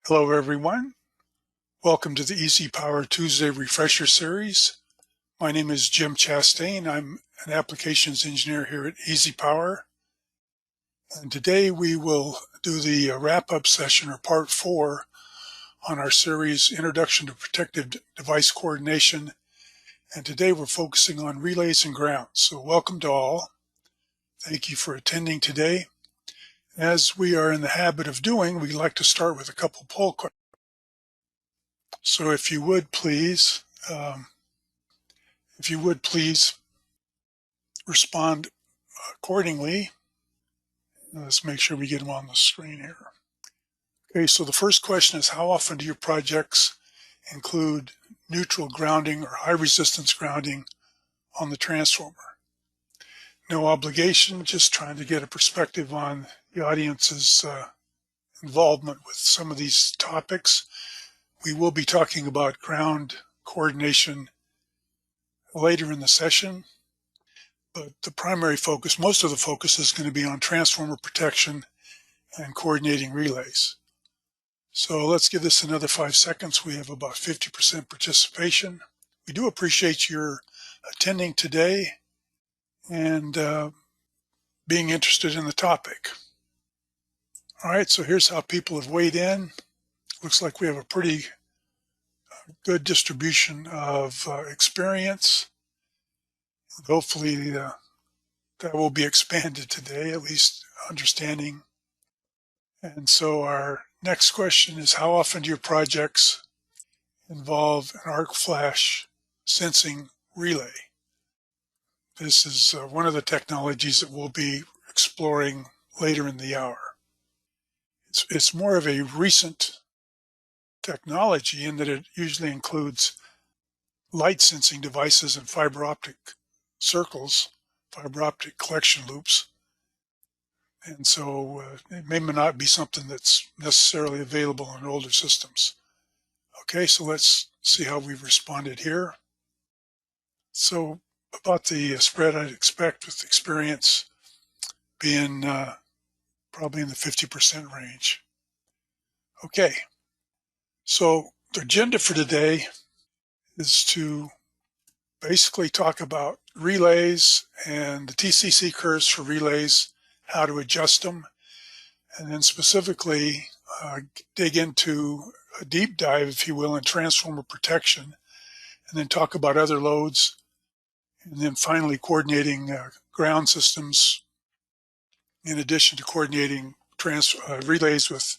Hello everyone, welcome to the EasyPower Tuesday Refresher Series. My name is Jim Chastain. I'm an applications engineer here at EasyPower. And today we will do the wrap-up session, or part 4, on our series Introduction to Protective Device Coordination. And today we're focusing on relays and grounds. So welcome to all. Thank you for attending today. As we are in the habit of doing, we'd like to start with a couple poll questions. So if you would please respond accordingly. Let's make sure we get them on the screen here. Okay, so the first question is, how often do your projects include neutral grounding or high resistance grounding on the transformer? No obligation, just trying to get a perspective on the audience's involvement with some of these topics. We will be talking about ground coordination later in the session, but the primary focus, most of the focus, is going to be on transformer protection and coordinating relays. So let's give this another 5 seconds. We have about 50% participation. We do appreciate your attending today and being interested in the topic. All right, so here's how people have weighed in. Looks like we have a pretty good distribution of experience. Hopefully that will be expanded today, at least understanding. And so our next question is, how often do your projects involve an arc flash sensing relay? This is one of the technologies that we'll be exploring later in the hour. It's more of a recent technology in that it usually includes light sensing devices and fiber optic circles, fiber optic collection loops. And so it may not be something that's necessarily available in older systems. Okay, so let's see how we've responded here. So about the spread I'd expect, with experience being probably in the 50% range. Okay, so the agenda for today is to basically talk about relays and the TCC curves for relays, how to adjust them, and then specifically dig into a deep dive, if you will, in transformer protection, and then talk about other loads, and then finally coordinating ground systems in addition to coordinating relays with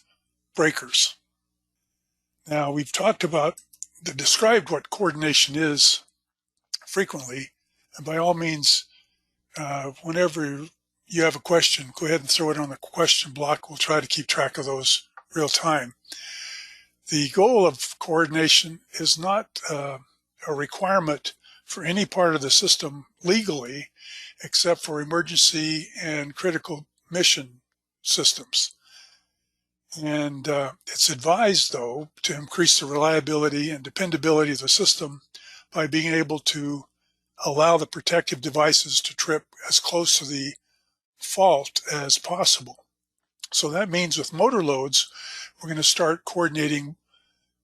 breakers. Now, we've described what coordination is frequently, and by all means, whenever you have a question, go ahead and throw it on the question block. We'll try to keep track of those real time. The goal of coordination is not a requirement for any part of the system legally, except for emergency and critical mission systems. And it's advised, though, to increase the reliability and dependability of the system by being able to allow the protective devices to trip as close to the fault as possible. So that means with motor loads, we're going to start coordinating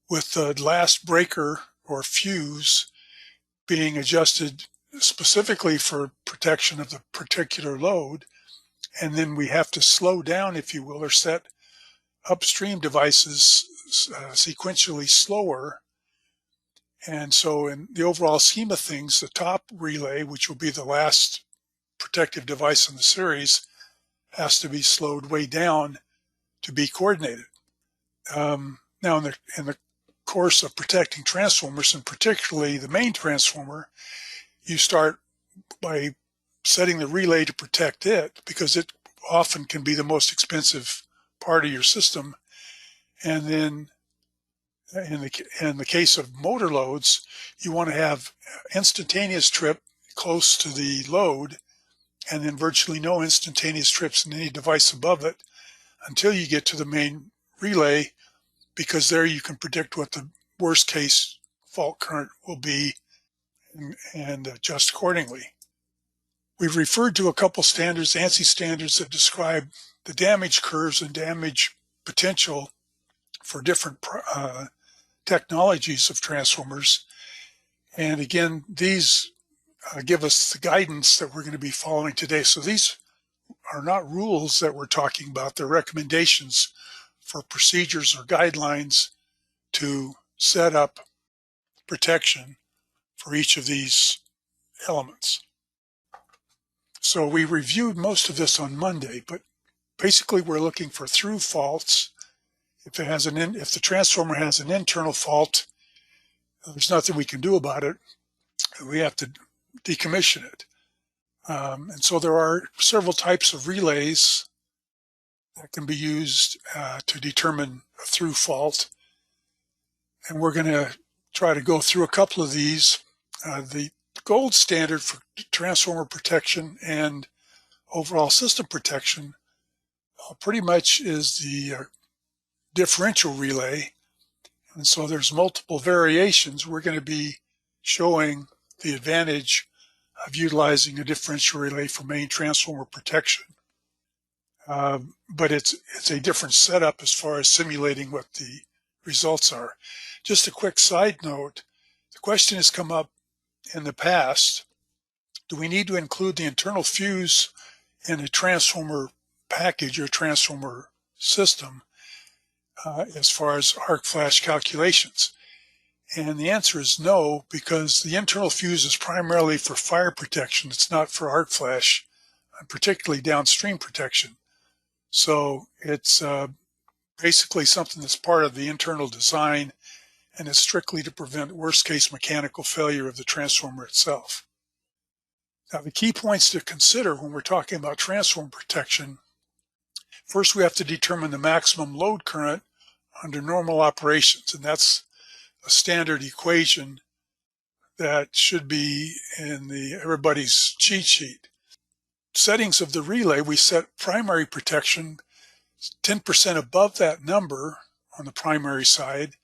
with the last breaker or fuse being adjusted specifically for protection of the particular load. And then we have to slow down, if you will, or set upstream devices sequentially slower. And so in the overall scheme of things, the top relay, which will be the last protective device in the series, has to be slowed way down to be coordinated. Now, in the course of protecting transformers, and particularly the main transformer, you start by setting the relay to protect it, because it often can be the most expensive part of your system. And then in the case of motor loads, you want to have instantaneous trip close to the load, and then virtually no instantaneous trips in any device above it until you get to the main relay, because there you can predict what the worst case fault current will be and adjust accordingly. We've referred to a couple standards, ANSI standards, that describe the damage curves and damage potential for different technologies of transformers. And again, these give us the guidance that we're going to be following today. So these are not rules that we're talking about. They're recommendations for procedures or guidelines to set up protection for each of these elements. So we reviewed most of this on Monday, but basically we're looking for through faults. If the transformer has an internal fault, there's nothing we can do about it. We have to decommission it. And so there are several types of relays that can be used to determine a through fault. And we're going to try to go through a couple of these. The gold standard for transformer protection and overall system protection pretty much is the differential relay. And so there's multiple variations. We're going to be showing the advantage of utilizing a differential relay for main transformer protection. But it's a different setup as far as simulating what the results are. Just a quick side note, the question has come up in the past, do we need to include the internal fuse in a transformer package or transformer system as far as arc flash calculations? And the answer is no, because the internal fuse is primarily for fire protection. It's not for arc flash, particularly downstream protection. So it's basically something that's part of the internal design, and it's strictly to prevent worst-case mechanical failure of the transformer itself. Now, the key points to consider when we're talking about transformer protection, first we have to determine the maximum load current under normal operations, and that's a standard equation that should be in everybody's cheat sheet. Settings of the relay, we set primary protection 10% above that number on the primary side,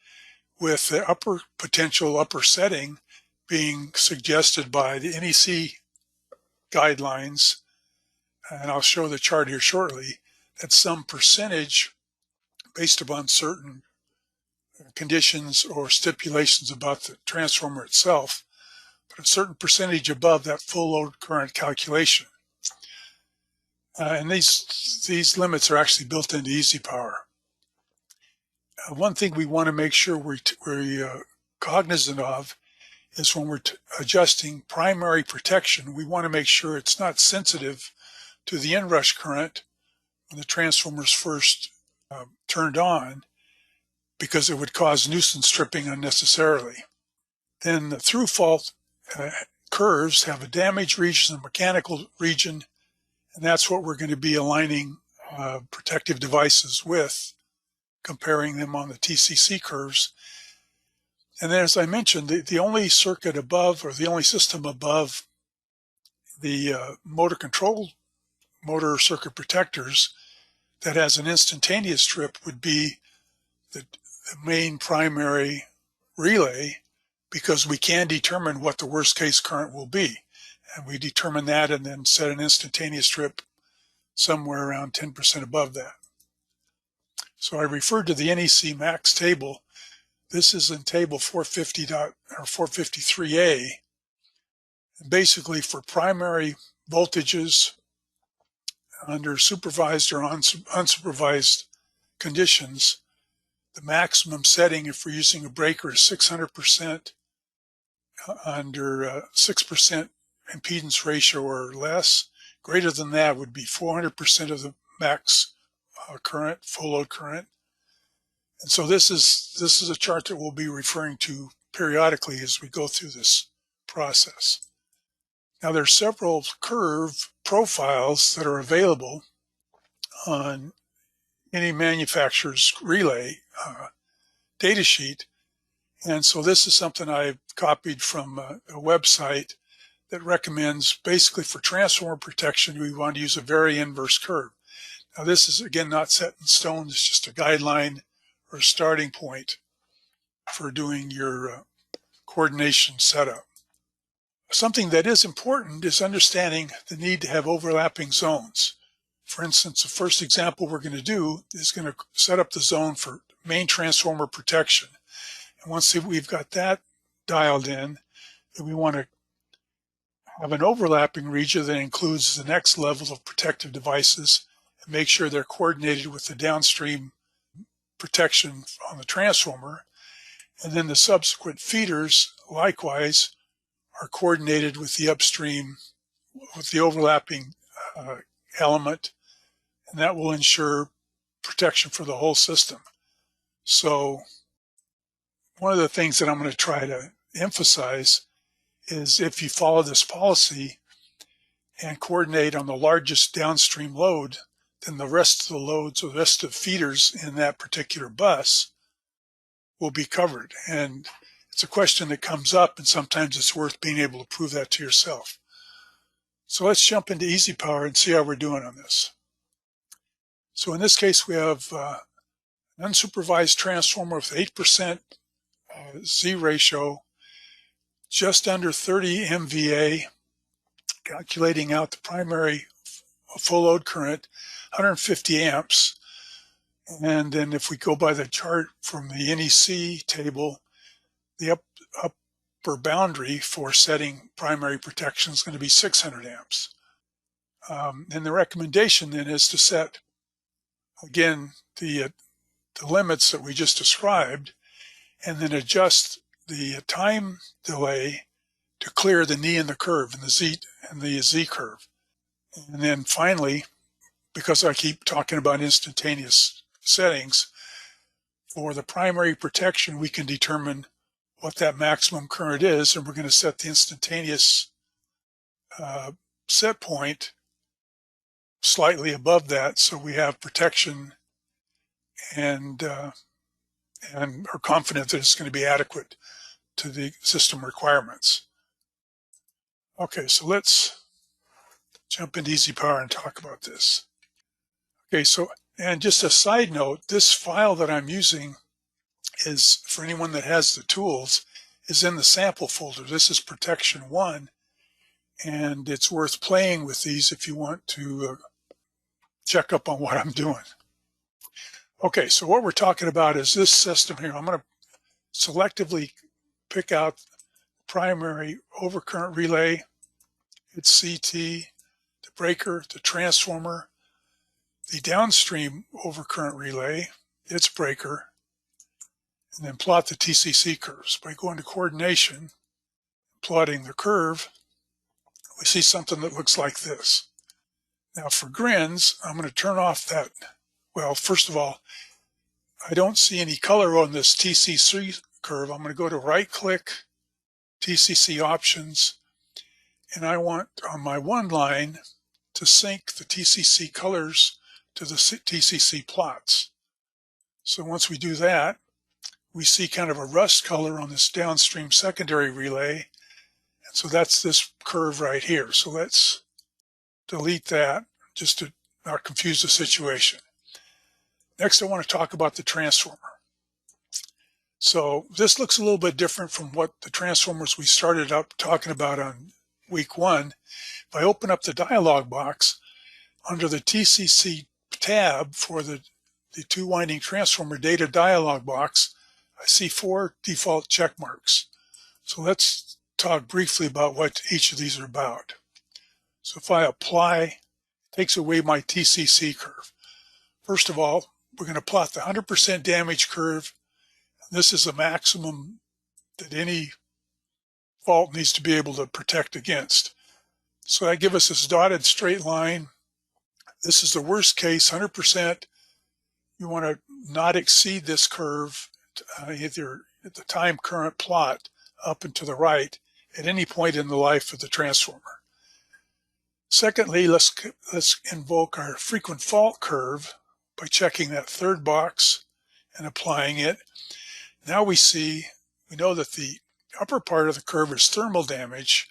with the upper setting being suggested by the NEC guidelines, and I'll show the chart here shortly, that some percentage based upon certain conditions or stipulations about the transformer itself, but a certain percentage above that full load current calculation. And these limits are actually built into EasyPower. One thing we want to make sure we're cognizant of is when we're adjusting primary protection, we want to make sure it's not sensitive to the inrush current when the transformer is first turned on, because it would cause nuisance tripping unnecessarily. Then the through fault curves have a damage region and a mechanical region, and that's what we're going to be aligning protective devices with, comparing them on the TCC curves. And then, as I mentioned, the only circuit above, or the only system above the motor circuit protectors that has an instantaneous trip would be the main primary relay, because we can determine what the worst case current will be. And we determine that and then set an instantaneous trip somewhere around 10% above that. So I referred to the NEC max table. This is in table 453A. And basically, for primary voltages under supervised or unsupervised conditions, the maximum setting, if we're using a breaker, is 600% under 6% impedance ratio or less. Greater than that would be 400% of the max current, full load current. And so this is a chart that we'll be referring to periodically as we go through this process. Now, there are several curve profiles that are available on any manufacturer's relay data sheet. And so this is something I copied from a website that recommends, basically for transformer protection, we want to use a very inverse curve. Now, this is, again, not set in stone. It's just a guideline or a starting point for doing your coordination setup. Something that is important is understanding the need to have overlapping zones. For instance, the first example we're going to do is going to set up the zone for main transformer protection. And once we've got that dialed in, then we want to have an overlapping region that includes the next level of protective devices and make sure they're coordinated with the downstream protection on the transformer. And then the subsequent feeders, likewise, are coordinated with the upstream, with the overlapping element, and that will ensure protection for the whole system. So one of the things that I'm going to try to emphasize is if you follow this policy and coordinate on the largest downstream load, then the rest of the loads or the rest of the feeders in that particular bus will be covered. And it's a question that comes up, and sometimes it's worth being able to prove that to yourself. So let's jump into EasyPower and see how we're doing on this. So in this case, we have an unsupervised transformer with 8% Z ratio, just under 30 MVA, calculating out the primary full load current, 150 amps. And then if we go by the chart from the NEC table, the upper boundary for setting primary protection is going to be 600 amps. And the recommendation then is to set, again, the limits that we just described, and then adjust the time delay to clear the knee in the curve and the Z curve. And then finally, because I keep talking about instantaneous settings, for the primary protection, we can determine what that maximum current is, and we're going to set the instantaneous set point slightly above that, so we have protection and are confident that it's going to be adequate to the system requirements. Okay, so let's jump into EasyPower and talk about this. Okay, so, and just a side note, this file that I'm using is, for anyone that has the tools, is in the sample folder. This is protection 1, and it's worth playing with these if you want to check up on what I'm doing. Okay, so what we're talking about is this system here. I'm going to selectively pick out the primary overcurrent relay, its CT, the breaker, the transformer, the downstream overcurrent relay, its breaker, and then plot the TCC curves. By going to coordination, plotting the curve, we see something that looks like this. Now for grins, I'm going to turn off that. Well, first of all, I don't see any color on this TCC curve. I'm going to go to right-click, TCC options, and I want on my one line to sync the TCC colors to the TCC plots. So once we do that, we see kind of a rust color on this downstream secondary relay. And so that's this curve right here. So let's delete that just to not confuse the situation. Next, I want to talk about the transformer. So this looks a little bit different from what the transformers we started up talking about on week 1. If I open up the dialog box, under the TCC tab for the two-winding transformer data dialog box, I see 4 default check marks. So let's talk briefly about what each of these are about. So if I apply, it takes away my TCC curve. First of all, we're going to plot the 100% damage curve. This is the maximum that any fault needs to be able to protect against. So that gives us this dotted straight line. This is the worst case, 100%. You want to not exceed this curve, either at the time current plot up and to the right at any point in the life of the transformer. Secondly, let's invoke our frequent fault curve by checking that third box and applying it. Now we know that the upper part of the curve is thermal damage,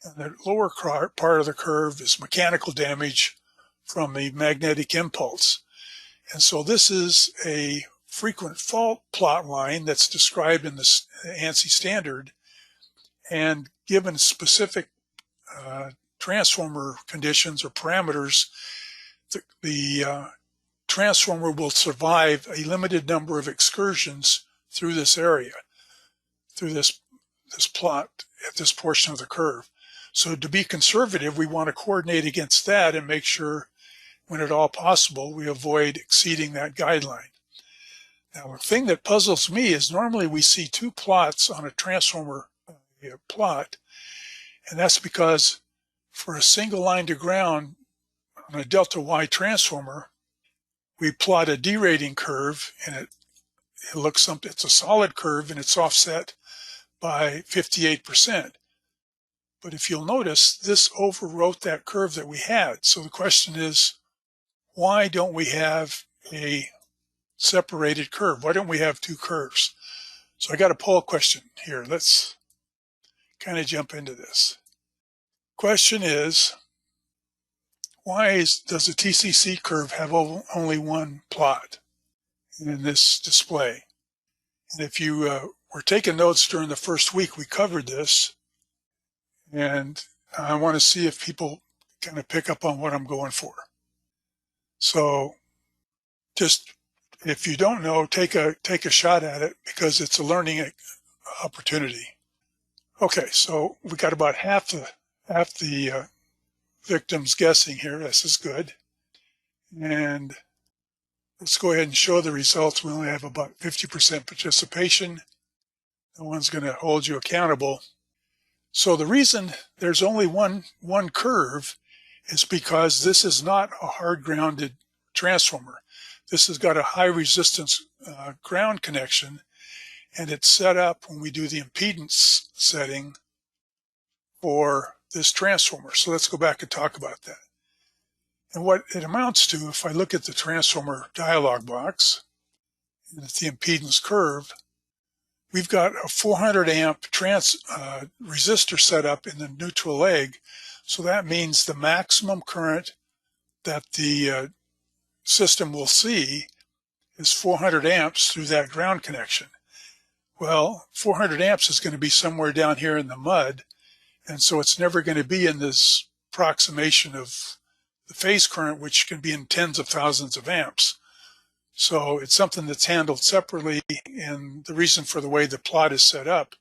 and the lower part of the curve is mechanical damage from the magnetic impulse. And so this is a frequent fault plot line that's described in the ANSI standard, and given specific transformer conditions or parameters, the transformer will survive a limited number of excursions through this area, through this plot at this portion of the curve. So to be conservative, we want to coordinate against that and make sure, when at all possible, we avoid exceeding that guideline. Now, the thing that puzzles me is normally we see two plots on a transformer plot, and that's because for a single line to ground on a delta Y transformer, we plot a derating curve, and it looks something, it's a solid curve and it's offset by 58%. But if you'll notice, this overwrote that curve that we had. So the question is, why don't we have a separated curve? Why don't we have two curves? So I got a poll question here. Let's kind of jump into this. Question is, why does the TCC curve have only one plot in this display? And if you were taking notes during the first week, we covered this, and I want to see if people kind of pick up on what I'm going for. So just, if you don't know, take a shot at it, because it's a learning opportunity. Okay, so we got about half the victims guessing here. This is good. And let's go ahead and show the results. We only have about 50% participation. No one's going to hold you accountable. So the reason there's only one curve is because this is not a hard grounded transformer. This has got a high resistance ground connection, and it's set up when we do the impedance setting for this transformer. So let's go back and talk about that. And what it amounts to, if I look at the transformer dialog box and at the impedance curve, we've got a 400 amp resistor set up in the neutral leg. So that means the maximum current that the system will see is 400 amps through that ground connection. Well, 400 amps is going to be somewhere down here in the mud, and so it's never going to be in this approximation of the phase current, which can be in tens of thousands of amps. So it's something that's handled separately, and the reason for the way the plot is set up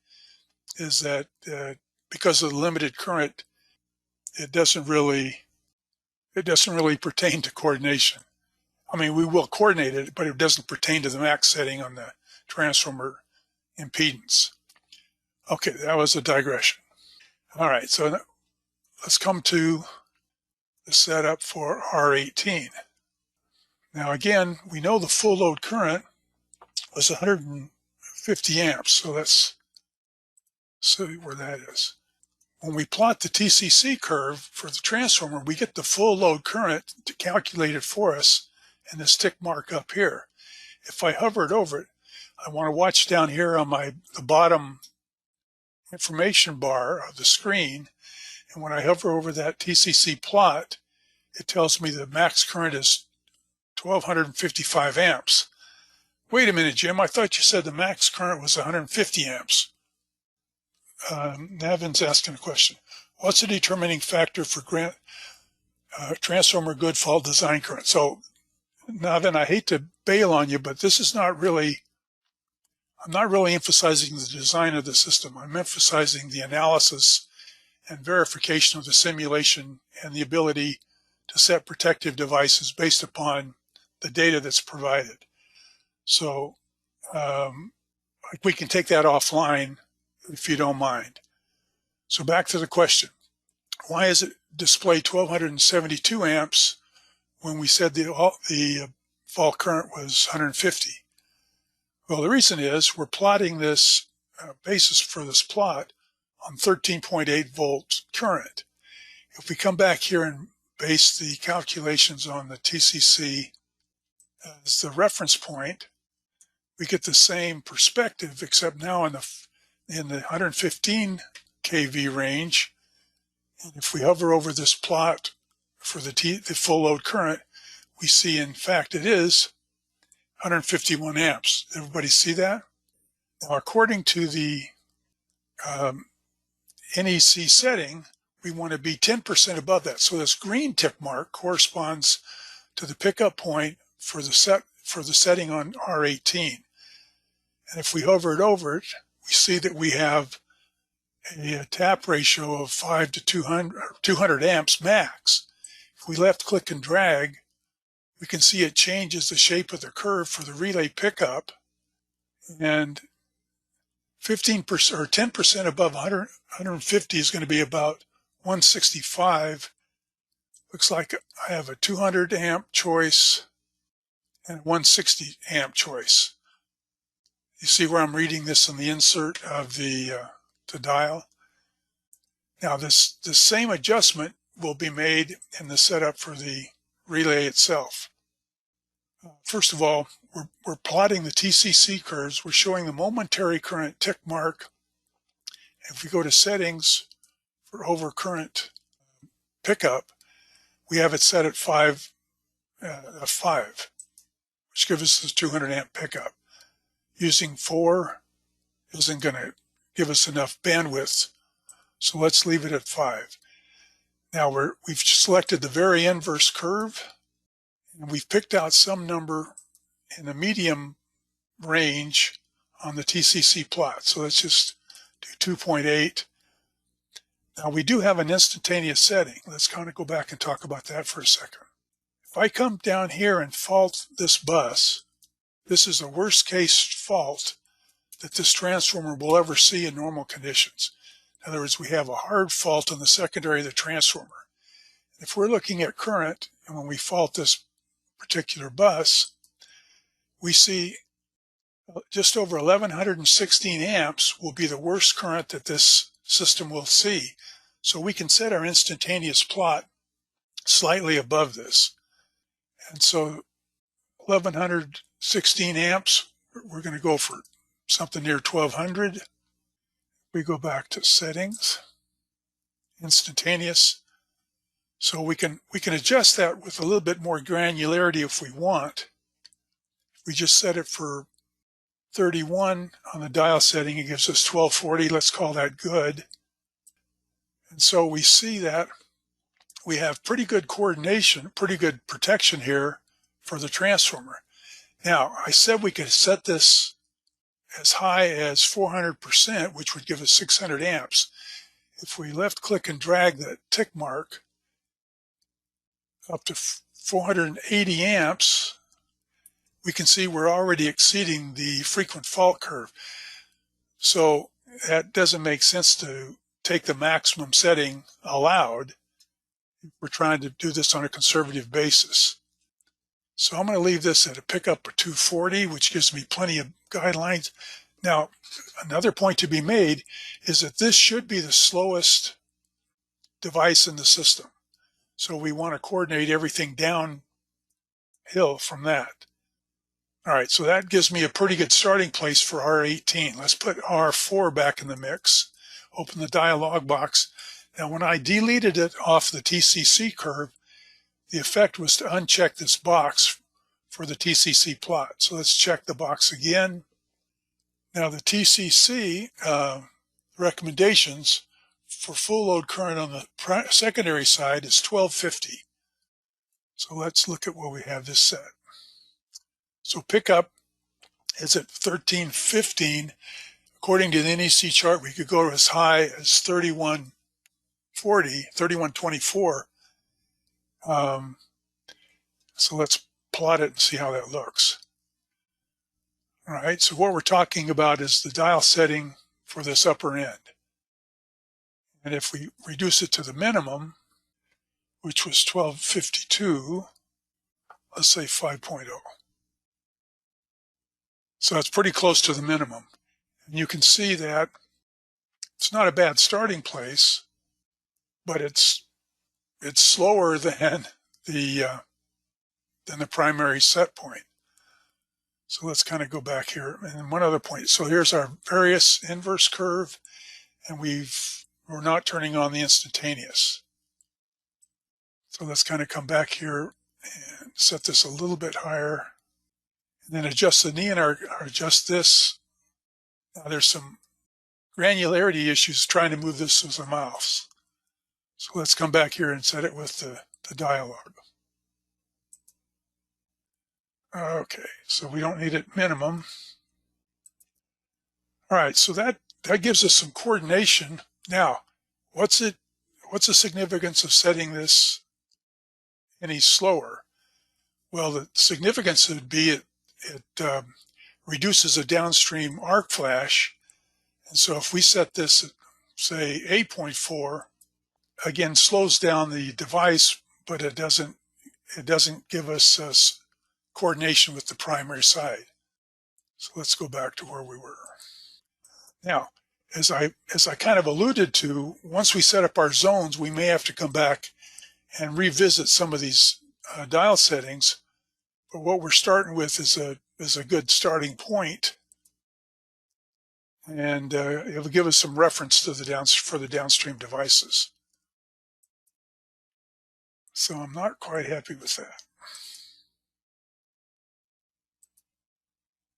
is that because of the limited current, it doesn't really pertain to coordination. I mean, we will coordinate it, but it doesn't pertain to the max setting on the transformer impedance. Okay, that was a digression. All right, so let's come to the setup for R18. Now again, we know the full load current was 150 amps, so let's see where that is. When we plot the TCC curve for the transformer, we get the full load current to calculate it for us in this tick mark up here. If I hovered over it, I want to watch down here on the bottom information bar of the screen, and when I hover over that TCC plot, it tells me the max current is 1255 amps. Wait a minute, Jim, I thought you said the max current was 150 amps. Navin's asking a question. What's the determining factor for transformer good fault design current? So, Navin, I hate to bail on you, but this is not really, I'm not really emphasizing the design of the system. I'm emphasizing the analysis and verification of the simulation and the ability to set protective devices based upon the data that's provided. So we can take that offline if you don't mind. So back to the question. Why is it display 1272 amps when we said the fault current was 150? Well, the reason is we're plotting this basis for this plot on 13.8 volt current. If we come back here and base the calculations on the TCC as the reference point, we get the same perspective, except now in the 115 kV range. And if we hover over this plot for the full load current, we see, in fact, it is 151 amps. Everybody see that? Now, according to the NEC setting, we want to be 10% above that. So this green tick mark corresponds to the pickup point for the setting on R18. And if we hover it over it, we see that we have a tap ratio of 5 to 200 amps max. If we left click and drag, we can see it changes the shape of the curve for the relay pickup, and 15% or 10% above 150 is going to be about 165. Looks like I have a 200 amp choice and a 160 amp choice. You see where I'm reading this in the insert of the dial. Now the same adjustment will be made in the setup for the relay itself. First of all, we're plotting the TCC curves. We're showing the momentary current tick mark. If we go to settings for overcurrent pickup, we have it set at 5, which gives us this 200 amp pickup. Using 4 isn't going to give us enough bandwidth, so let's leave it at 5. Now we've selected the very inverse curve, and we've picked out some number in the medium range on the TCC plot. So let's just do 2.8. Now we do have an instantaneous setting. Let's kind of go back and talk about that for a second. If I come down here and fault this bus, this is the worst case fault that this transformer will ever see in normal conditions. In other words, we have a hard fault on the secondary of the transformer. If we're looking at current, and when we fault this particular bus, we see just over 1116 amps will be the worst current that this system will see. So we can set our instantaneous plot slightly above this. And so 1116 amps, we're going to go for something near 1200. We go back to settings, instantaneous. So we can adjust that with a little bit more granularity if we want. If we just set it for 31 on the dial setting, it gives us 1240. Let's call that good. And so we see that we have pretty good coordination, pretty good protection here for the transformer. Now, I said we could set this as high as 400%, which would give us 600 amps. If we left click and drag that tick mark up to 480 amps, we can see we're already exceeding the frequent fault curve. So that doesn't make sense to take the maximum setting allowed. We're trying to do this on a conservative basis. So I'm going to leave this at a pickup of 240, which gives me plenty of guidelines. Now, another point to be made is that this should be the slowest device in the system. So we want to coordinate everything downhill from that. All right, so that gives me a pretty good starting place for R18. Let's put R4 back in the mix. Open the dialog box. Now, when I deleted it off the TCC curve, the effect was to uncheck this box for the TCC plot. So let's check the box again. Now, the TCC recommendations for full load current on the secondary side is 1250. So let's look at what we have this set. So pickup is at 1315. According to the NEC chart, we could go as high as 3124. So let's plot it and see how that looks. All right, so what we're talking about is the dial setting for this upper end. And if we reduce it to the minimum, which was 1252, let's say 5.0. So that's pretty close to the minimum. And you can see that it's not a bad starting place, but it's slower than the primary set point. So let's kind of go back here. And one other point. So here's our various inverse curve, and we're not turning on the instantaneous. So let's kind of come back here and set this a little bit higher, and then adjust the knee and adjust this. Now there's some granularity issues trying to move this with a mouse. So let's come back here and set it with the dialog. Okay, so we don't need it minimum. All right, so that gives us some coordination. Now, what's the significance of setting this any slower? Well, the significance would be it reduces a downstream arc flash. And so if we set this at, say, 8.4, again, slows down the device, but it doesn't give us coordination with the primary side. So let's go back to where we were. Now, as I kind of alluded to, once we set up our zones, we may have to come back and revisit some of these dial settings. But what we're starting with is a good starting point, and it'll give us some reference to the downstream devices. So I'm not quite happy with that.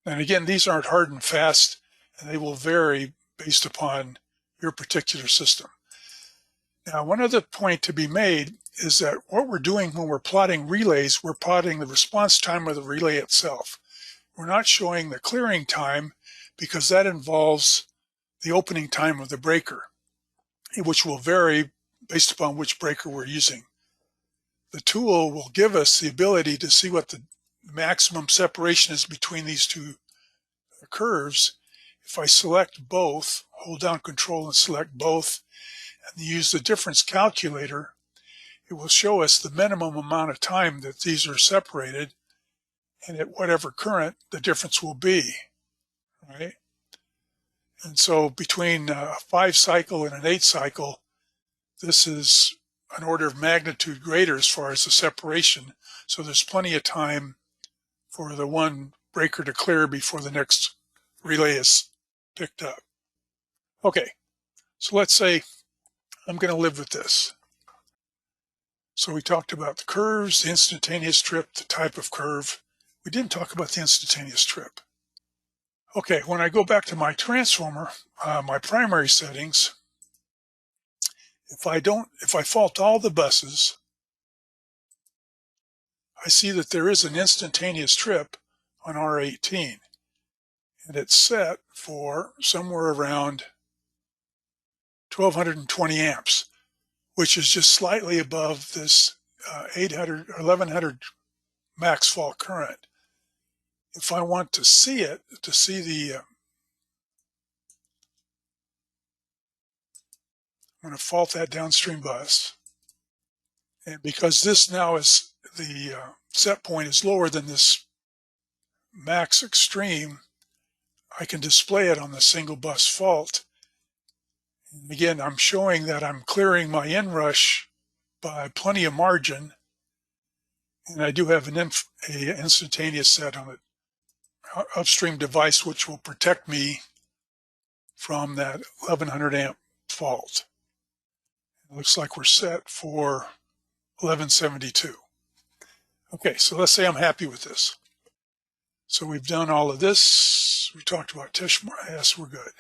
And again, these aren't hard and fast, and they will vary based upon your particular system. Now, one other point to be made is that what we're doing when we're plotting relays, we're plotting the response time of the relay itself. We're not showing the clearing time because that involves the opening time of the breaker, which will vary based upon which breaker we're using. The tool will give us the ability to see what the maximum separation is between these two curves. If I select both, hold down Control and select both, and use the difference calculator, it will show us the minimum amount of time that these are separated, and at whatever current the difference will be, right? And so between a 5-cycle and an 8-cycle, this is an order of magnitude greater as far as the separation. So there's plenty of time for the one breaker to clear before the next relay is picked up. Okay, so let's say I'm going to live with this. So we talked about the curves, the instantaneous trip, the type of curve. We didn't talk about the instantaneous trip. Okay, when I go back to my transformer, my primary settings, if I fault all the buses, I see that there is an instantaneous trip on R18, and it's set for somewhere around 1220 amps, which is just slightly above this 800 or 1100 max fault current. If I want to see it, to see the, I'm going to fault that downstream bus. And because this now is, the set point is lower than this max extreme, I can display it on the single bus fault. And again, I'm showing that I'm clearing my inrush by plenty of margin, and I do have an instantaneous set on the upstream device, which will protect me from that 1100 amp fault. It looks like we're set for 1172. Okay, so let's say I'm happy with this. So we've done all of this. We talked about Tishmar. Yes, we're good.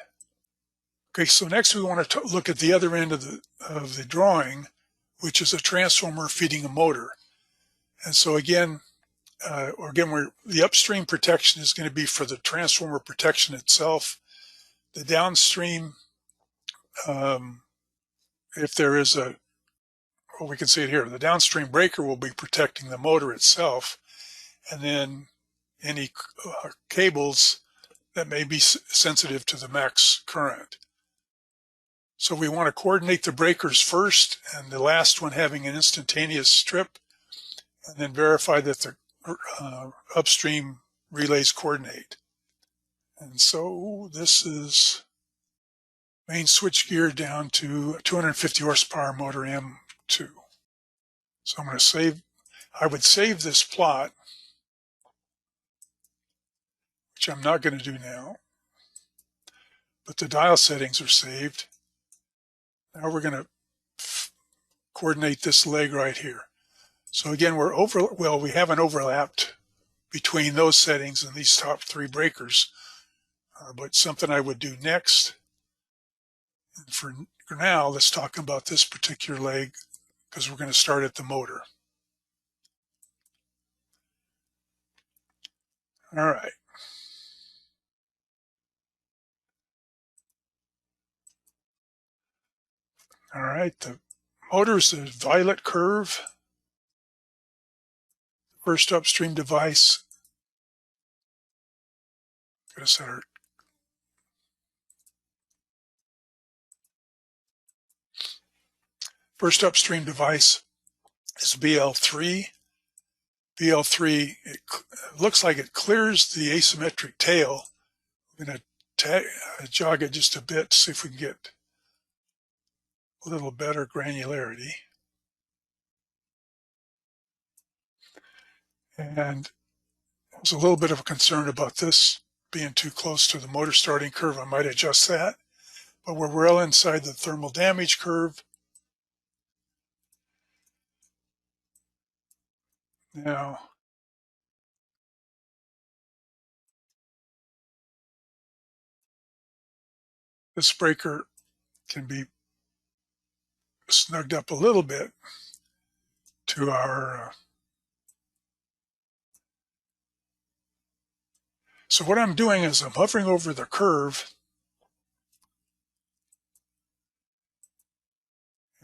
Okay, so next we want to look at the other end of the drawing, which is a transformer feeding a motor. And so again, the upstream protection is going to be for the transformer protection itself. The downstream, if there is well, we can see it here, the downstream breaker will be protecting the motor itself, and then any cables that may be sensitive to the max current. So we want to coordinate the breakers first, and the last one having an instantaneous trip, and then verify that the upstream relays coordinate. And so this is main switchgear down to 250 horsepower motor M2. So I'm going to save, I would save this plot, which I'm not going to do now, but the dial settings are saved. Now we're going to coordinate this leg right here. So again, we haven't overlapped between those settings and these top 3 breakers, but something I would do next. And for now, let's talk about this particular leg, because we're going to start at the motor. All right. All right. The motor's a violet curve. First upstream device. Got to set our first upstream device is BL3. BL3, it looks like it clears the asymmetric tail. I'm going to jog it just a bit to see if we can get a little better granularity. And there's a little bit of a concern about this being too close to the motor starting curve. I might adjust that, but we're well inside the thermal damage curve. Now, this breaker can be snugged up a little bit to our so what I'm doing is I'm hovering over the curve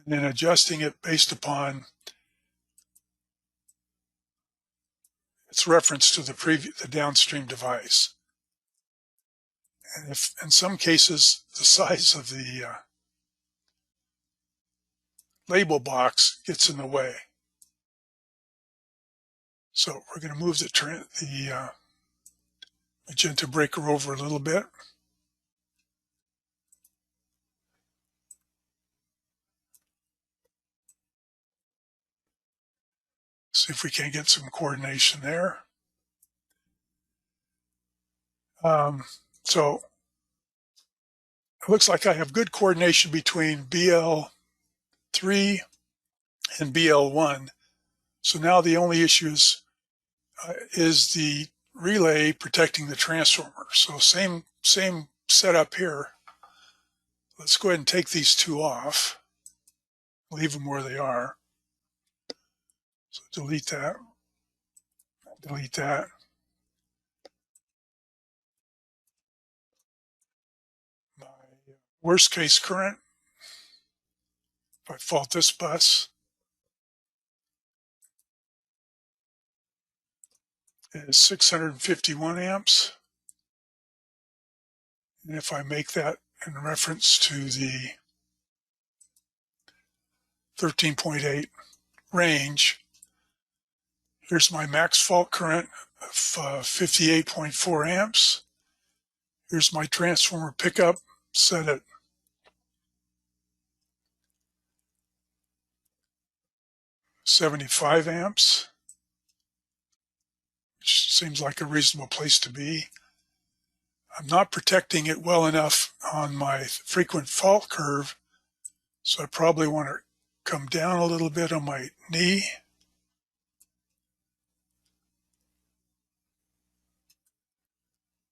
and then adjusting it based upon its reference to the downstream device. And if in some cases the size of the label box gets in the way. So we're going to move the magenta breaker over a little bit. See if we can get some coordination there. So it looks like I have good coordination between BL3 and BL1. So now the only issue is the relay protecting the transformer. So same setup here. Let's go ahead and take these two off. Leave them where they are. So delete that. Delete that. My worst case current, if I fault this bus, is 651 amps. And if I make that in reference to the 13.8 range, here's my max fault current of 58.4 amps. Here's my transformer pickup set at 75 amps, which seems like a reasonable place to be. I'm not protecting it well enough on my frequent fault curve, so I probably want to come down a little bit on my knee.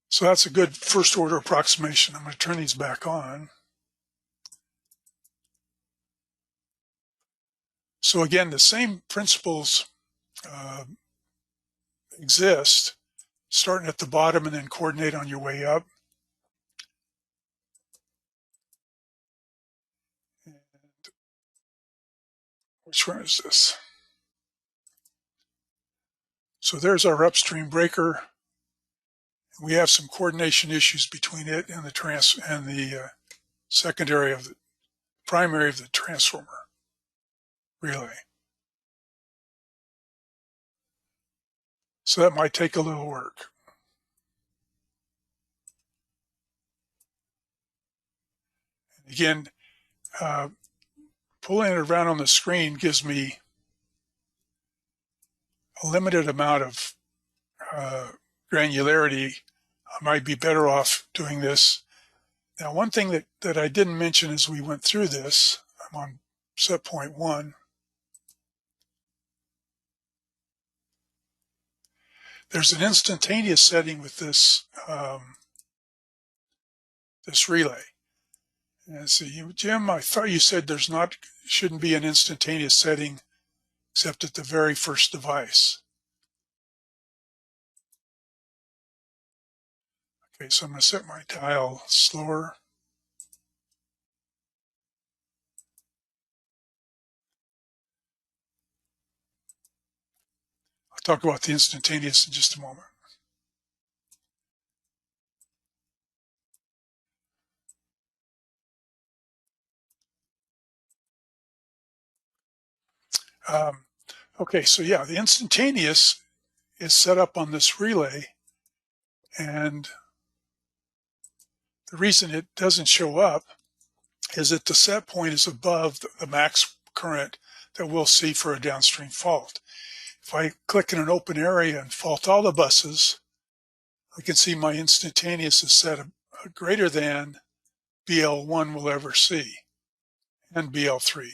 So that's a good first order approximation. I'm going to turn these back on. So again, the same principles exist, starting at the bottom and then coordinate on your way up. And which one is this? So there's our upstream breaker. We have some coordination issues between it and the secondary of the primary of the transformer relay. So that might take a little work. And again, pulling it around on the screen gives me a limited amount of granularity. I might be better off doing this. Now, one thing that I didn't mention as we went through this, I'm on set point 1. There's an instantaneous setting with this this relay. And so Jim, I thought you said shouldn't be an instantaneous setting except at the very first device. Okay, so I'm going to set my dial slower. I'll talk about the instantaneous in just a moment. Okay, so yeah, the instantaneous is set up on this relay, and the reason it doesn't show up is that the set point is above the max current that we'll see for a downstream fault. If I click in an open area and fault all the buses, I can see my instantaneous is set greater than BL1 will ever see, and BL3.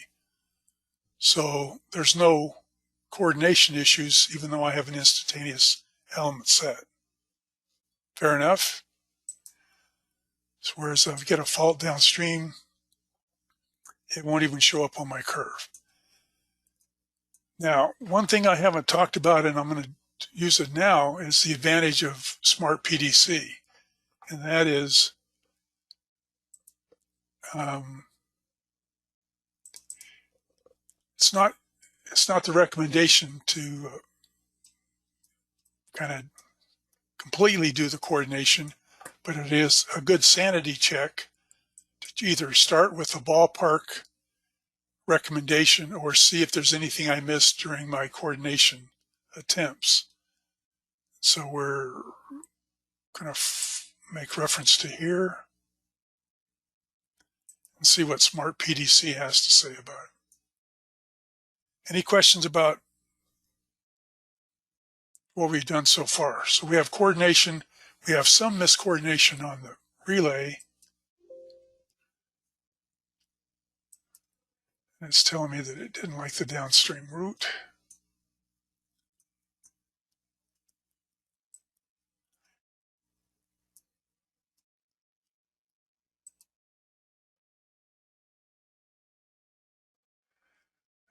So there's no coordination issues even though I have an instantaneous element set. Fair enough? So whereas if I get a fault downstream, it won't even show up on my curve. Now, one thing I haven't talked about, and I'm going to use it now, is the advantage of smart PDC. And that is it's not the recommendation to kind of completely do the coordination, but it is a good sanity check to either start with a ballpark recommendation or see if there's anything I missed during my coordination attempts. So we're going to make reference to here and see what Smart PDC has to say about it. Any questions about what we've done so far? So we have coordination. We have some miscoordination on the relay. And it's telling me that it didn't like the downstream route.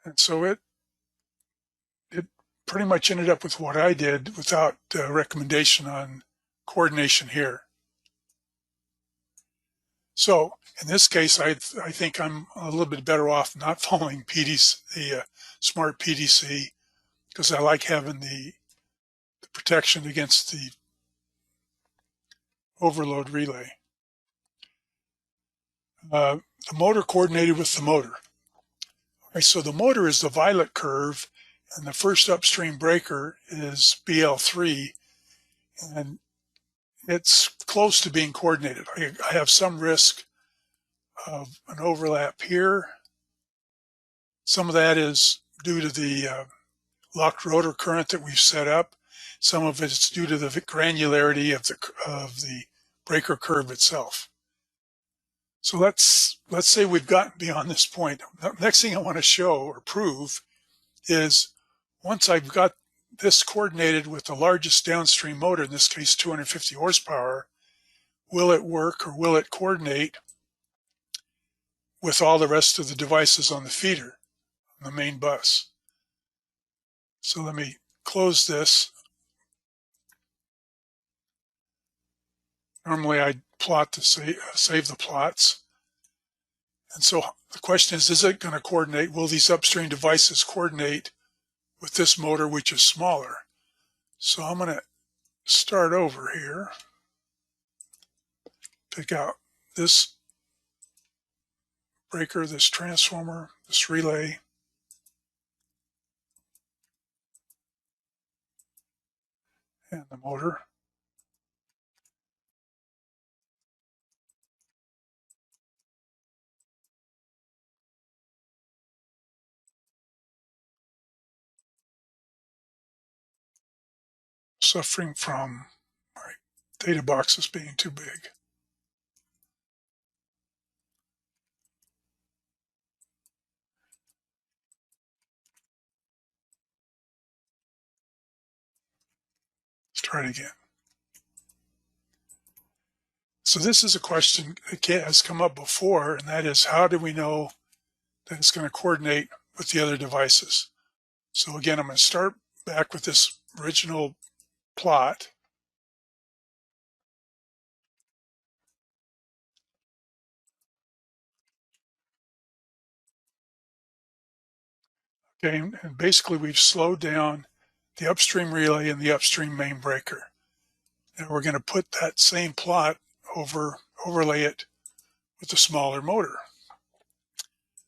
And so it pretty much ended up with what I did without recommendation on coordination here. So in this case, I think I'm a little bit better off not following PDC, the smart PDC, because I like having the protection against the overload relay. The motor coordinated with the motor. Okay, so the motor is the violet curve, and the first upstream breaker is BL3, and it's close to being coordinated. I have some risk of an overlap here. Some of that is due to the locked rotor current that we've set up. Some of it is due to the granularity of the breaker curve itself. So let's say we've gotten beyond this point. The next thing I want to show or prove is once I've got this coordinated with the largest downstream motor, in this case 250 horsepower, will it work or will it coordinate with all the rest of the devices on the feeder, on the main bus? So let me close this. Normally I plot to save the plots. And so the question is it going to coordinate? Will these upstream devices coordinate with this motor, which is smaller? So I'm going to start over here, pick out this breaker, this transformer, this relay, and the motor. Suffering from my data boxes being too big. Let's try it again. So this is a question that has come up before, and that is, how do we know that it's going to coordinate with the other devices? So again, I'm going to start back with this original plot. Okay, and basically we've slowed down the upstream relay and the upstream main breaker. And we're going to put that same plot overlay it with the smaller motor.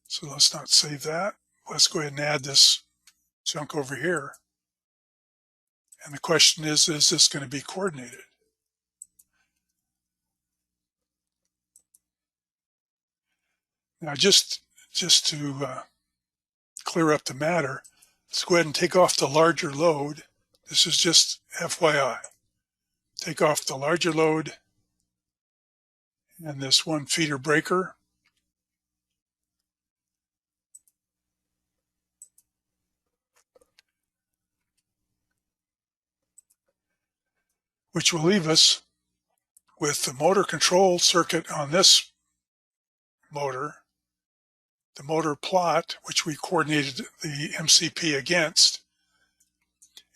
So let's not save that. Let's go ahead and add this chunk over here. And the question is this going to be coordinated? Now just to clear up the matter, let's go ahead and take off the larger load. This is just FYI. Take off the larger load and this one feeder breaker. Which will leave us with the motor control circuit on this motor, the motor plot, which we coordinated the MCP against,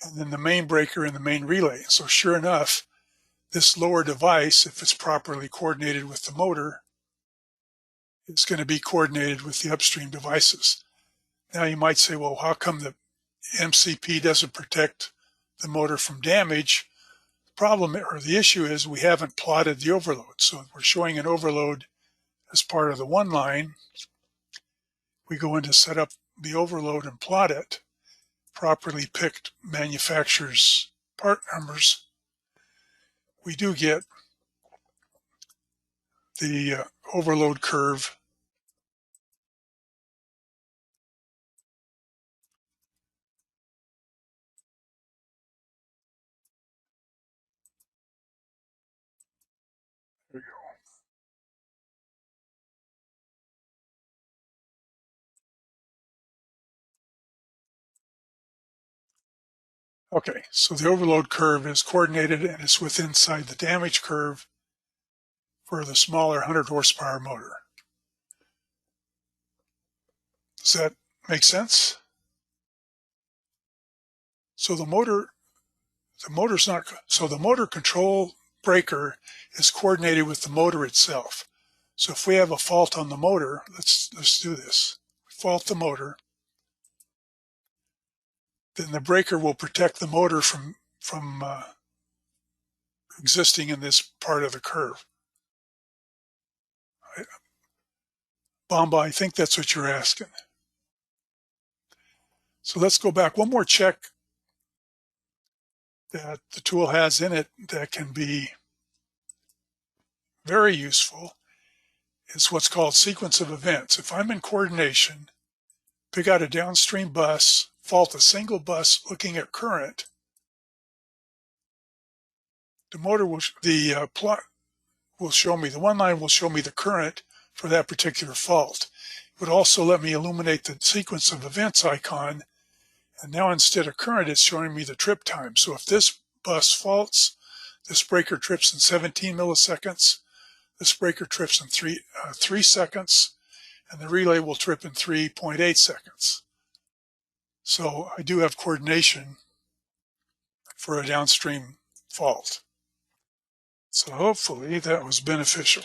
and then the main breaker and the main relay. So sure enough, this lower device, if it's properly coordinated with the motor, is going to be coordinated with the upstream devices. Now you might say, well, how come the MCP doesn't protect the motor from damage? The problem or the issue is we haven't plotted the overload. So we're showing an overload as part of the one line. We go in to set up the overload and plot it, properly picked manufacturer's part numbers. We do get the overload curve There we go. Okay, so the overload curve is coordinated and it's within inside the damage curve for the smaller 100 horsepower motor. Does that make sense? So the motor control breaker is coordinated with the motor itself. So if we have a fault on the motor, let's do this. Fault the motor, then the breaker will protect the motor from existing in this part of the curve. Bomba, I think that's what you're asking. So let's go back. One more check that the tool has in it that can be very useful is what's called sequence of events. If I'm in coordination, pick out a downstream bus, fault a single bus looking at current, the motor will, the plot will show me, the one line will show me the current for that particular fault. It would also let me illuminate the sequence of events icon. And now instead of current, it's showing me the trip time. So if this bus faults, this breaker trips in 17 milliseconds, this breaker trips in 3 seconds, and the relay will trip in 3.8 seconds. So I do have coordination for a downstream fault. So hopefully that was beneficial.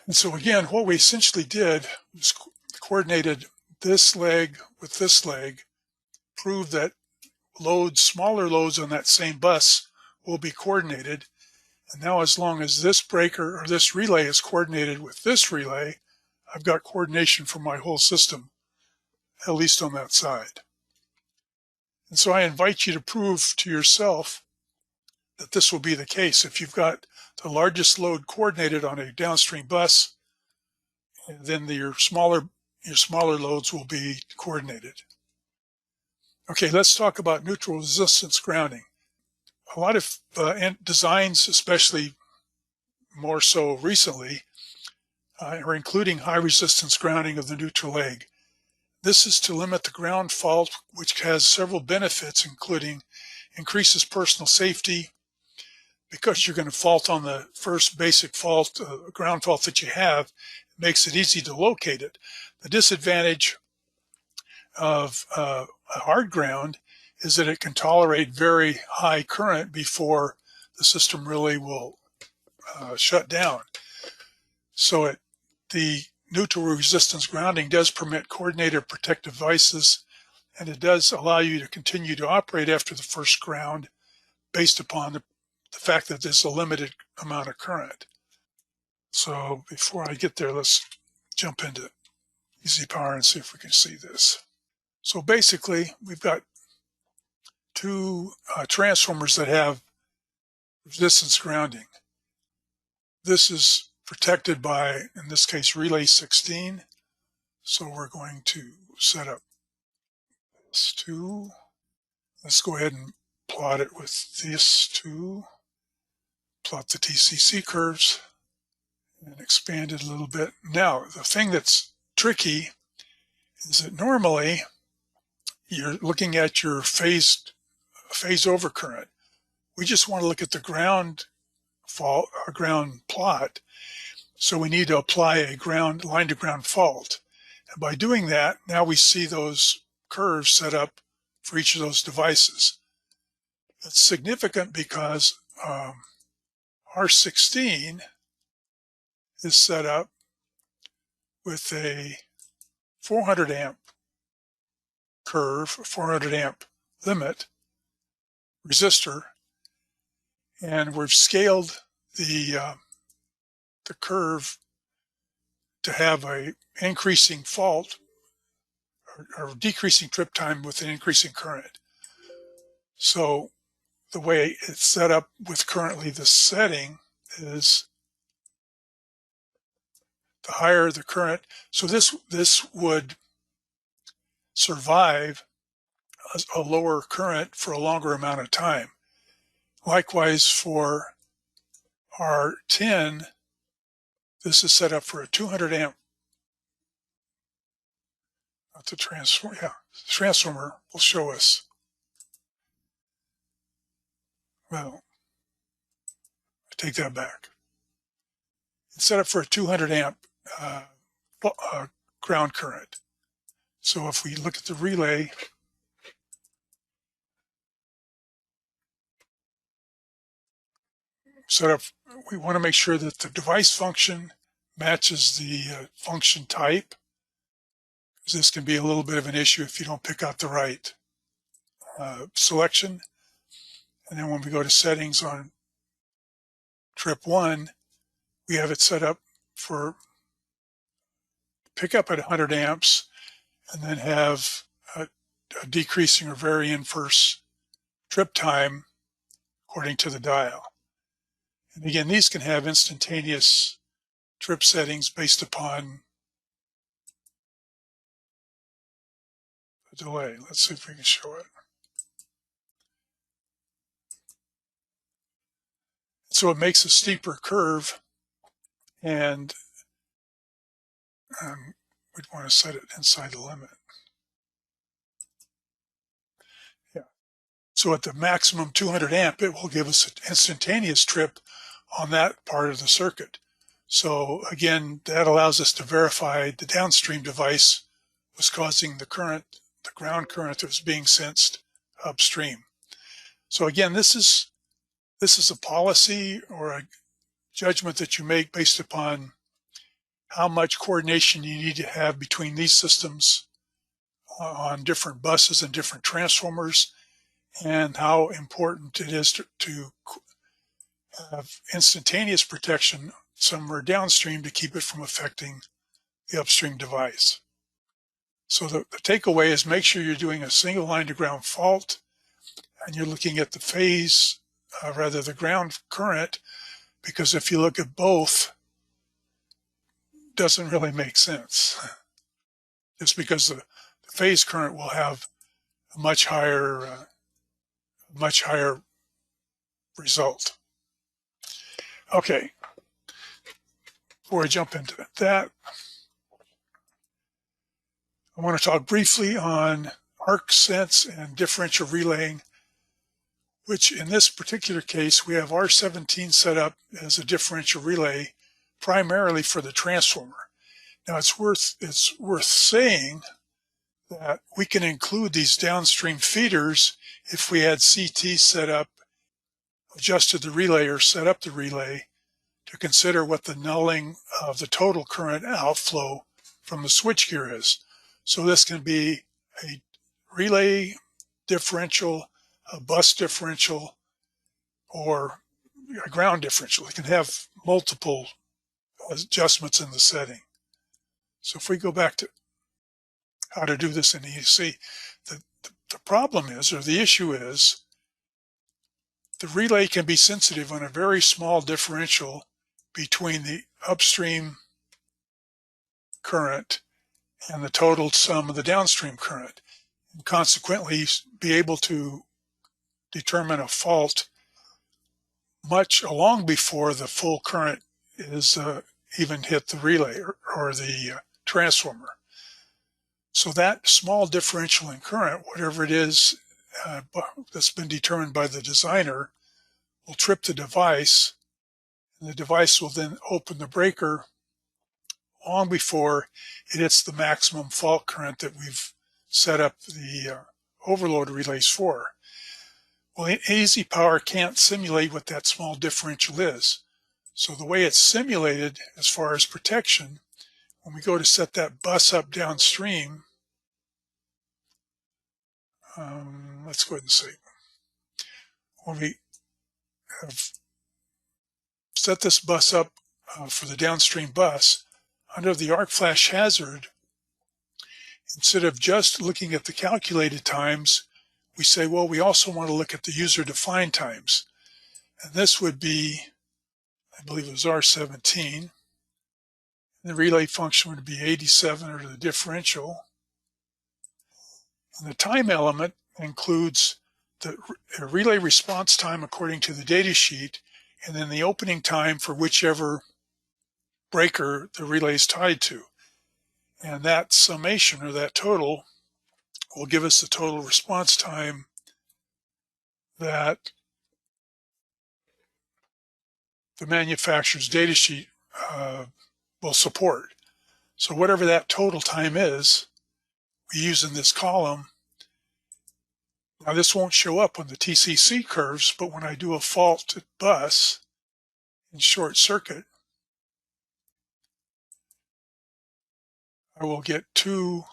And so again, what we essentially did was coordinated this leg with this leg, proved that smaller loads on that same bus will be coordinated. And now as long as this breaker or this relay is coordinated with this relay, I've got coordination for my whole system, at least on that side. And so I invite you to prove to yourself that this will be the case. If you've got the largest load coordinated on a downstream bus, then your smaller loads will be coordinated. Okay, let's talk about neutral resistance grounding. A lot of designs, especially more so recently, are including high resistance grounding of the neutral leg. This is to limit the ground fault, which has several benefits, including increases personal safety, because you're going to fault on the first basic fault, ground fault that you have. It makes it easy to locate it. The disadvantage of a hard ground is that it can tolerate very high current before the system really will shut down. So the neutral resistance grounding does permit coordinated protective devices and it does allow you to continue to operate after the first ground based upon the fact that there's a limited amount of current. So before I get there, let's jump into EasyPower and see if we can see this. So basically, we've got two transformers that have resistance grounding. This is protected by, in this case, relay 16. So we're going to set up this 2. Let's go ahead and plot it with this 2. Plot the TCC curves and expand it a little bit. Now, the thing that's tricky is that normally you're looking at your phase overcurrent. We just want to look at the ground fault or ground plot. So we need to apply a ground line to ground fault. And by doing that, now we see those curves set up for each of those devices. It's significant because R16 is set up with a 400 amp curve, 400 amp limit resistor, and we've scaled the curve to have a increasing fault or decreasing trip time with an increasing current. So the way it's set up with currently the setting is the higher the current. So this would survive a lower current for a longer amount of time. Likewise for R10, this is set up for a 200 amp. Not the transformer, yeah, the transformer will show us. Well, I take that back. It's set up for a 200 amp ground current. So if we look at the relay, set up, we want to make sure that the device function matches the function type, because this can be a little bit of an issue if you don't pick out the right selection. And then when we go to settings on trip 1, we have it set up for pick up at 100 amps and then have a decreasing or very inverse trip time according to the dial. And again, these can have instantaneous trip settings based upon the delay. Let's see if we can show it. So it makes a steeper curve, and we'd want to set it inside the limit. Yeah. So at the maximum 200 amp, it will give us an instantaneous trip on that part of the circuit. So again, that allows us to verify the downstream device was causing the current, the ground current that was being sensed upstream. So again, this is a policy or a judgment that you make based upon how much coordination you need to have between these systems on different buses and different transformers, and how important it is to have instantaneous protection somewhere downstream to keep it from affecting the upstream device. So the takeaway is make sure you're doing a single line to ground fault, and you're looking at the phase, the ground current, because if you look at both, it doesn't really make sense. Just because the phase current will have a much higher result. Okay, before I jump into that, I want to talk briefly on arc sense and differential relaying, which in this particular case, we have R17 set up as a differential relay primarily for the transformer. Now it's worth saying that we can include these downstream feeders if we had CT set up, adjusted the relay or set up the relay to consider what the nulling of the total current outflow from the switchgear is. So this can be a relay differential, a bus differential, or a ground differential. It can have multiple adjustments in the setting. So if we go back to how to do this in EC, the problem is, or the issue is, the relay can be sensitive on a very small differential between the upstream current and the total sum of the downstream current, and consequently be able to determine a fault much long before the full current is even hit the relay or the transformer. So that small differential in current, whatever it is that's been determined by the designer, will trip the device, and the device will then open the breaker long before it hits the maximum fault current that we've set up the overload relays for. Well, EasyPower can't simulate what that small differential is. So the way it's simulated as far as protection, when we go to set that bus up downstream, let's go ahead and see. When we have set this bus up for the downstream bus, under the arc flash hazard, instead of just looking at the calculated times, we say, well, we also want to look at the user-defined times. And this would be, I believe it was R17. And the relay function would be 87, or the differential. And the time element includes the relay response time according to the data sheet, and then the opening time for whichever breaker the relay is tied to. And that summation, or that total, will give us the total response time that the manufacturer's data sheet will support. So whatever that total time is, we use in this column. Now this won't show up on the TCC curves, but when I do a fault at bus in short circuit, I will get two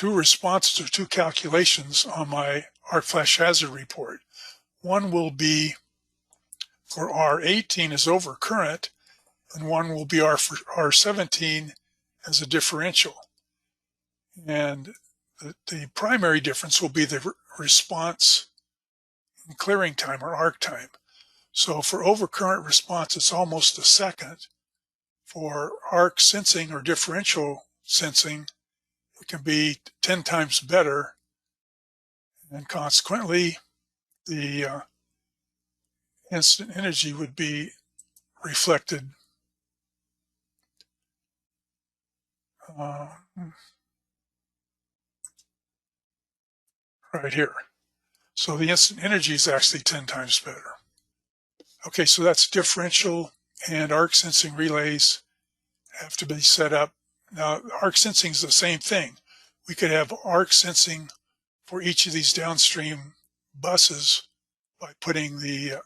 responses or two calculations on my arc flash hazard report. One will be for R18 as overcurrent, and one will be for R17 as a differential. And the primary difference will be the response and clearing time, or arc time. So for overcurrent response, it's almost a second. For arc sensing or differential sensing, it can be 10 times better, and consequently, the instant energy would be reflected right here. So the instant energy is actually 10 times better. Okay, so that's differential and arc sensing relays have to be set up. Now, arc sensing is the same thing. We could have arc sensing for each of these downstream buses by putting the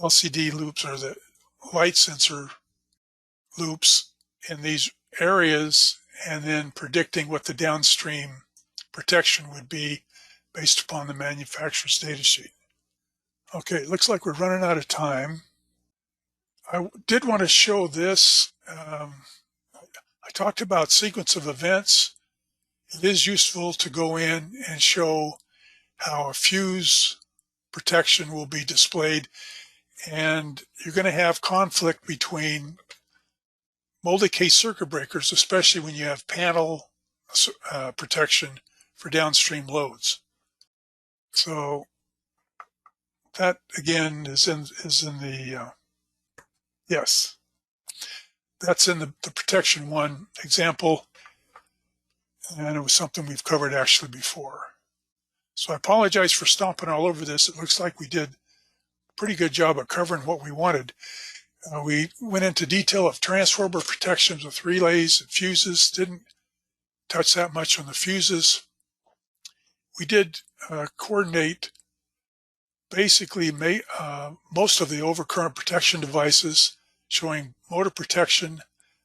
LCD loops, or the light sensor loops, in these areas, and then predicting what the downstream protection would be based upon the manufacturer's data sheet. Okay, it looks like we're running out of time. I did want to show this. I talked about sequence of events. It is useful to go in and show how a fuse protection will be displayed, and you're going to have conflict between multi-case circuit breakers, especially when you have panel protection for downstream loads. So that again is in the yes, that's in the protection one example, and it was something we've covered actually before. So I apologize for stomping all over this. It looks like we did a pretty good job of covering what we wanted. We went into detail of transformer protections with relays and fuses. Didn't touch that much on the fuses. We did coordinate basically most of the overcurrent protection devices, showing motor protection,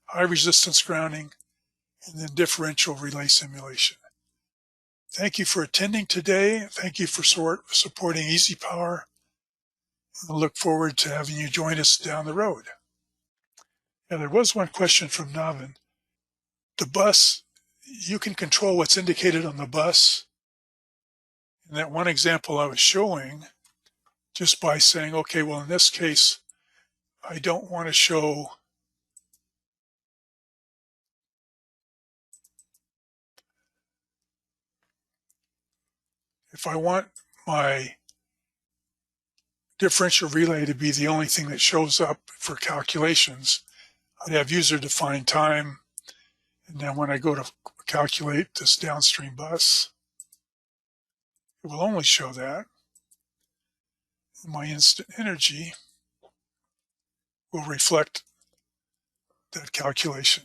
high resistance grounding, and then differential relay simulation. Thank you for attending today. Thank you for supporting EasyPower. I look forward to having you join us down the road. Yeah, there was one question from Navin. The bus, you can control what's indicated on the bus. In that one example I was showing, just by saying, okay, well, in this case, I don't want to show if I want my differential relay to be the only thing that shows up for calculations, I'd have user-defined time. And then when I go to calculate this downstream bus, it will only show that. My instant energy will reflect that calculation.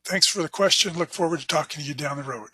Thanks for the question. Look forward to talking to you down the road.